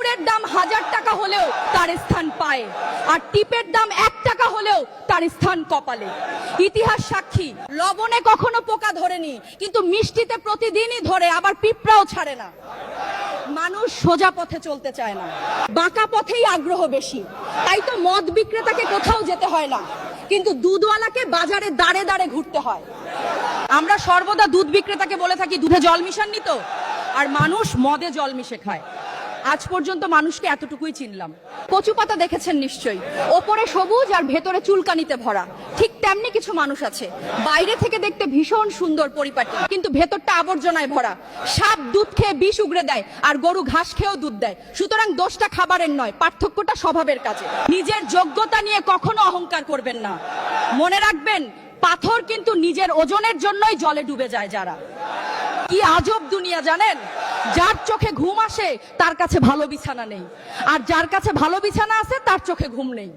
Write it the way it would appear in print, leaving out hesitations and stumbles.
তেলের দাম 1000 টাকা হলেও তার স্থান পায়ে, আর টিপের দাম 1 টাকা হলেও তার স্থান কপালে। ইতিহাস সাক্ষী, লবণে কখনো পোকা ধরেনি, কিন্তু মিষ্টিতে প্রতিদিনই ধরে, আবার পিঁপড়াও ছাড়ে না। মানুষ সোজা পথে চলতে চায় না, বাঁকা পথেই আগ্রহ বেশি। তাই তো মদ বিক্রেতাকে কোথাও যেতে হয় না, কিন্তু দুধওয়ালাকে বাজারে দাঁড়ে দাঁড়ে ঘুরতে হয়। আমরা সর্বদা দুধ বিক্রেতাকে বলে থাকি দুধে জল মিশাননি তো, আর মানুষ মদে জল মিশে খায়। আজ পর্যন্ত মানুষকে এতটুকুই চিনলাম। কচু পাতা দেখেছেন নিশ্চয়ই, ওপরে সবুজ আর ভেতরে চুলকানিতে ভরা। ঠিক তেমনি কিছু মানুষ আছে, বাইরে থেকে দেখতে ভীষণ সুন্দর পরিপাটি, কিন্তু ভেতরটা আবর্জনায় ভরা। সাপ দুধ খেয়ে বিষ উগড়ে দেয়, আর গরু ঘাস খেয়েও দুধ দেয়। সুতরাং দোষটা খাবারের নয়, পার্থক্যটা স্বভাবের কাছে। নিজের যোগ্যতা নিয়ে কখনো অহংকার করবেন না। মনে রাখবেন, পাথর কিন্তু নিজের ওজনের জন্যই জলে ডুবে যায়। যারা, কি আজব দুনিয়া জানেন? যার চোখে ঘুম আসে তার কাছে ভালো বিছানা নেই, আর যার কাছে ভালো বিছানা আছে তার চোখে ঘুম নেই।